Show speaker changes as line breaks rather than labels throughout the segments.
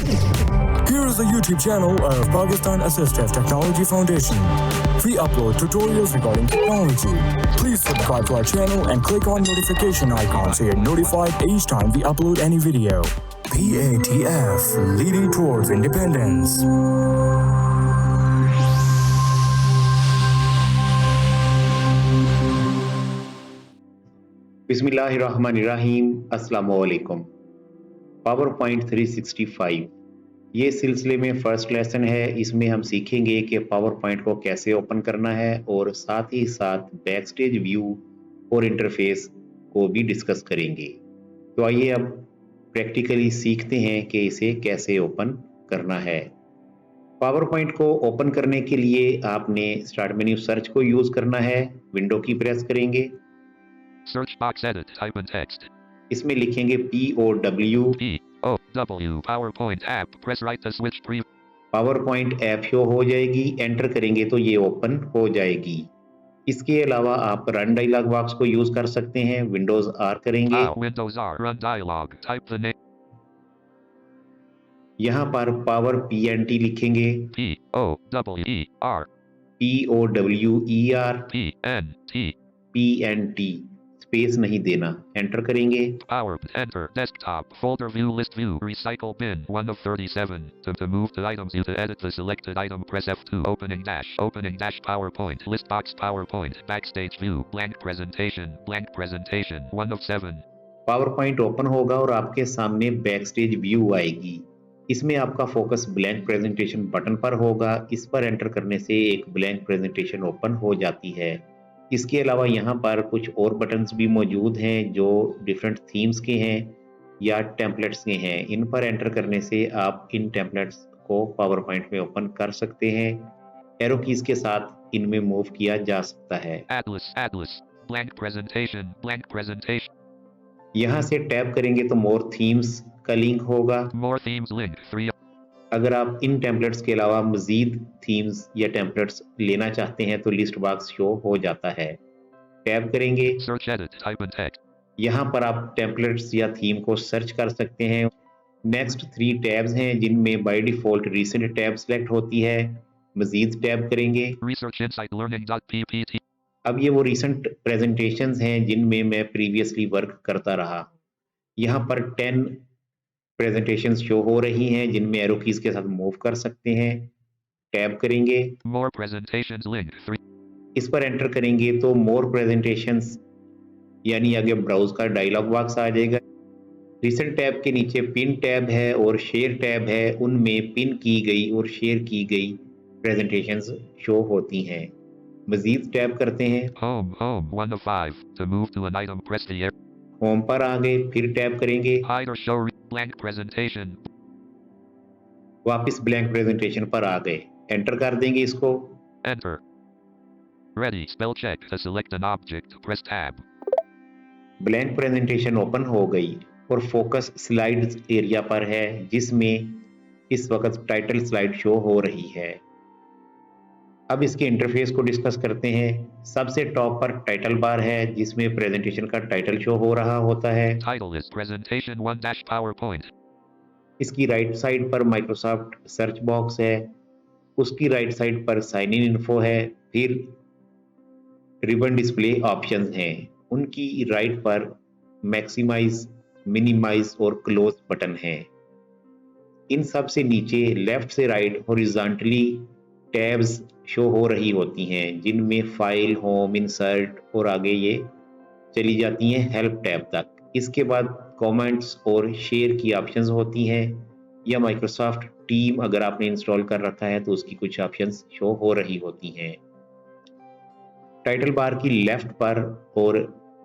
Here is the YouTube channel of Pakistan Assistive Technology Foundation. We upload tutorials regarding technology. Please subscribe to our channel and click on notification icon so you're notified each time we upload any video. PATF, leading towards independence.
बिस्मिल्लाहिर्रहमानिर्रहीम। अस्सलामुअलैकुम। PowerPoint 365 ये सिलसिले में first lesson है। इसमें हम सीखेंगे कि पावरपॉइंट को कैसे ओपन करना है और साथ ही साथ बैकस्टेज व्यू और इंटरफेस को भी डिस्कस करेंगे। तो आइए अब प्रैक्टिकली सीखते हैं कि इसे कैसे ओपन करना है। पावरपॉइंट को ओपन करने के लिए आपने स्टार्ट मेन्यू सर्च को यूज करना है। विंडो की प्रेस करेंगे।
Search box edit, type in text.
इसमें लिखेंगे POW
POW PowerPoint app. Press right to switch preview.
PowerPoint app show हो जाएगी। एंटर करेंगे तो ये ओपन हो जाएगी। इसके अलावा आप रन डायलॉग बॉक्स को यूज कर सकते हैं। विंडोज आर करेंगे।
Windows R run dialog. Type the name
यहाँ पर पावर PNT लिखेंगे।
POWER
POWER
PNT.
PNT space नहीं देना। एंटर करेंगे।
Power enter desktop folder view list view recycle bin 1 of 37. To move the items you to edit the selected item press F2 opening dash PowerPoint list box PowerPoint backstage view blank presentation 1 of 7.
PowerPoint open होगा और आपके सामने backstage view आएगी। इसमें आपका focus blank presentation button पर होगा। इस पर एंटर करने से एक ब्लैंक प्रेजेंटेशन ओपन हो जाती है। इसके अलावा यहाँ पर कुछ और बटन्स भी मौजूद हैं जो डिफरेंट थीम्स के हैं या टेम्पलेट्स के हैं। इन पर एंटर करने से आप इन टेम्पलेट्स को पावरपॉइंट में ओपन कर सकते हैं। एरो कीज के साथ इनमें मूव किया जा सकता है।
Atlas blank presentation.
यहाँ से टैप करेंगे तो मोर थीम्स का लिंक होगा।
More themes link 3.
अगर आप इन टेम्पलेट्स के अलावा मजीद थीम्स या टेम्पलेट्स लेना चाहते हैं तो लिस्ट बॉक्स शो हो जाता है। टैप करेंगे।
Search edit type in text.
यहाँ पर आप टेम्पलेट्स या थीम को सर्च कर सकते हैं। नेक्स्ट 3 टैब्स हैं जिनमें by default recent tab select होती है। मजीद टैप करेंगे।
Research insight learning.ppt.
अब ये वो रिसेंट प्रेजेंटेशंस हैं जिनमें मैं प्रीवियसली वर्क करता रहा। यहाँ पर 10 प्रेजेंटेशंस शो हो रही हैं जिनमें एरो कीज के साथ मूव कर सकते हैं। टैप करेंगे।
More presentations link 3.
इस पर एंटर करेंगे तो मोर प्रेजेंटेशंस यानी आगे ब्राउज का डायलॉग बॉक्स आ जाएगा। रिसेंट टैब के नीचे पिन टैब है और शेयर टैब है। उनमें पिन की गई और शेयर की गई प्रेजेंटेशंस शो होती हैं। मजीद टैप करते हैं।
Home 1 of 5. To move to an item press the arrow.
Home पर आ गए। फिर टैप करेंगे।
Hide or show blank presentation.
वापस ब्लैंक प्रेजेंटेशन पर आ गए। एंटर कर देंगे इसको।
Enter. Ready spell check to select an object press tab.
Blank presentation open हो गई और फोकस स्लाइड्स एरिया पर है जिसमें इस वक्त टाइटल स्लाइड शो हो रही है। अब इसके इंटरफेस को डिस्कस करते हैं। सबसे टॉप पर टाइटल बार है जिसमें प्रेजेंटेशन का टाइटल शो हो रहा होता है।
Title is presentation 1 PowerPoint.
इसकी राइट साइड पर माइक्रोसॉफ्ट सर्च बॉक्स है। उसकी राइट साइड पर साइन इन इन्फो है। फिर रिबन डिस्प्ले ऑप्शंस हैं। उनकी राइट पर मैक्सिमाइज, मिनिमाइज और क्लोज बटन हैं। इन सब से नीचे लेफ्ट से राइट हॉरिजॉन्टली टैब्स शो हो रही होती हैं जिनमें फाइल, होम, इंसर्ट और आगे ये चली जाती हैं हेल्प टैब तक। इसके बाद कमेंट्स और शेयर की ऑप्शंस होती हैं या माइक्रोसॉफ्ट टीम अगर आपने इंस्टॉल कर रखा है तो उसकी कुछ ऑप्शंस शो हो रही होती हैं। टाइटल बार की लेफ्ट पर और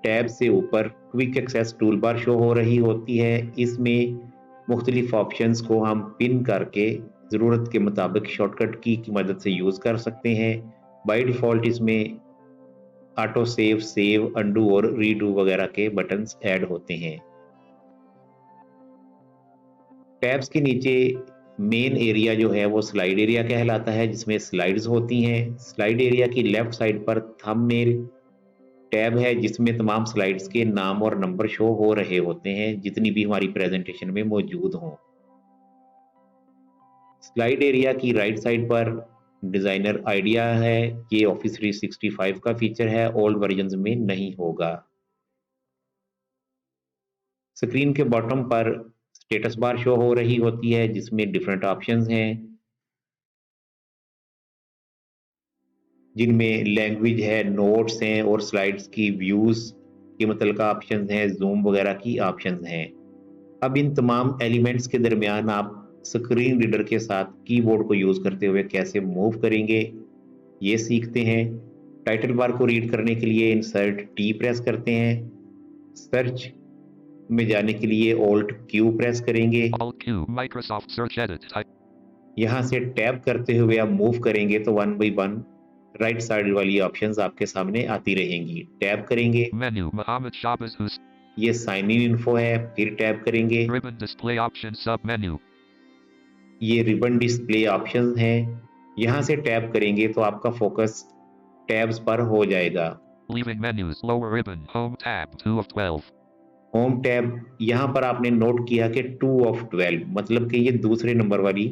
टैब से ऊपर quick access tool bar show हो रही होती है। इसमें मुख्तलिफ ऑप्शंस को हम पिन करके ज़रूरत के मुताबिक शॉर्टकट की मदद से यूज़ कर सकते हैं। बाय डिफ़ॉल्ट इसमें ऑटो सेव, सेव, अंडू और रीडू वगैरह के बटन्स ऐड होते हैं। टैब्स के नीचे मेन एरिया जो है वो स्लाइड एरिया कहलाता है जिसमें स्लाइड्स होती हैं। स्लाइड एरिया की लेफ्ट साइड पर थंबनेल टैब है जिसमें तमाम स्लाइड्स के नाम और नंबर शो हो रहे होते हैं जितनी भी हमारी प्रेजेंटेशन में मौजूद हों। स्लाइड एरिया की राइट साइड पर डिजाइनर आइडिया है। ये ऑफिस 365 का फीचर है, ओल्ड वर्जन्स में नहीं होगा। स्क्रीन के बॉटम पर स्टेटस बार शो हो रही होती है जिसमें डिफरेंट ऑप्शंस हैं, जिनमें लैंग्वेज है, नोट्स हैं और स्लाइड्स की व्यूज के मतलब का ऑप्शंस हैं, जूम वगैरह की ऑप्शंस हैं। अब इन तमाम एलिमेंट्स के दरमियान आप स्क्रीन रीडर के साथ कीबोर्ड को यूज करते हुए कैसे मूव करेंगे ये सीखते हैं। टाइटल बार को रीड करने के लिए इंसर्ट टी प्रेस करते हैं। सर्च में जाने के लिए ऑल्ट क्यू प्रेस करेंगे।
Alt Q, Microsoft Search Edit, type,
यहाँ से टैब करते हुए आप मूव करेंगे तो 1 by 1 राइट साइड वाली ऑप्शंस आपके सामने आती रहेंगी। टैब करेंगे,
menu, Mohammed Shabazz Hus,
ये साइन इन इन्फो है। फिर टैब करेंगे,
ribbon display option sub menu,
ये रिबन डिस्प्ले ऑप्शंस हैं। यहाँ से टैब करेंगे तो आपका फोकस टैब्स पर हो जाएगा।
leaving menus, lower ribbon, home tab, 2 of 12,
home tab, यहाँ पर आपने नोट किया कि 2 of 12 मतलब कि ये दूसरे नंबर वाली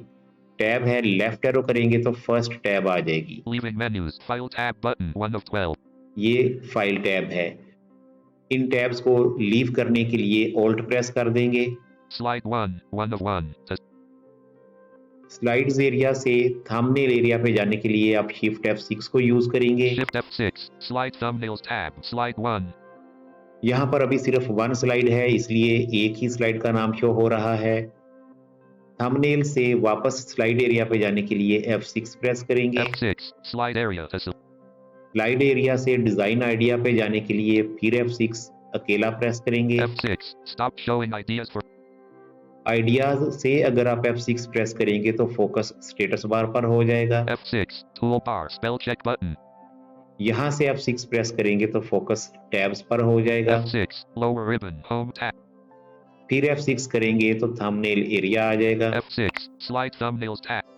टैब है। लेफ्ट एरो करेंगे तो फर्स्ट टैब आ जाएगी।
leaving menus, file tab button, 1 of 12,
ये फाइल टैब है। इन टैब्स को लीव करने के लिए ऑल्ट प्रेस कर देंगे।
slide 1, 1 of 1,
स्लाइड्स एरिया से थंबनेल एरिया पे जाने के लिए आप शिफ्ट F6 को यूज करेंगे।
shift F6, slide thumbnails tab, slide 1,
यहाँ पर अभी सिर्फ 1 स्लाइड है इसलिए एक ही स्लाइड का नाम शो हो रहा है। थंबनेल से वापस स्लाइड एरिया पे जाने के लिए F6 प्रेस करेंगे।
F6, slide area,
slide area से डिजाइन आइडिया पे जाने के लिए फिर F6 अकेला प्रेस करेंगे।
F6, stop showing ideas for,
ideas से अगर आप F6 प्रेस करेंगे तो फोकस स्टेटस बार पर हो जाएगा।
F6, toolbar, spell check button,
यहाँ से F6 प्रेस करेंगे तो फोकस टैब्स पर हो जाएगा।
F6, lower ribbon, home tab,
फिर F6 करेंगे तो थंबनेल एरिया आ जाएगा।
F6, slide thumbnails tab,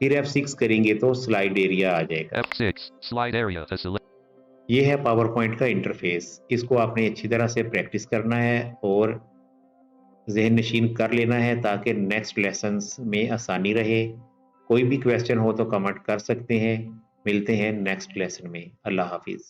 फिर F6 करेंगे तो स्लाइड एरिया आ जाएगा।
F6, slide area,
ये है पावर पॉइंट का इंटरफेस। इसको आपने अच्छी तरह से प्रैक्टिस करना है और जहन नशीन कर लेना है ताकि नेक्स्ट लेसन्स में आसानी रहे। कोई भी क्वेश्चन हो तो कमेंट कर सकते हैं। मिलते हैं नेक्स्ट लेसन में। अल्लाह हाफिज।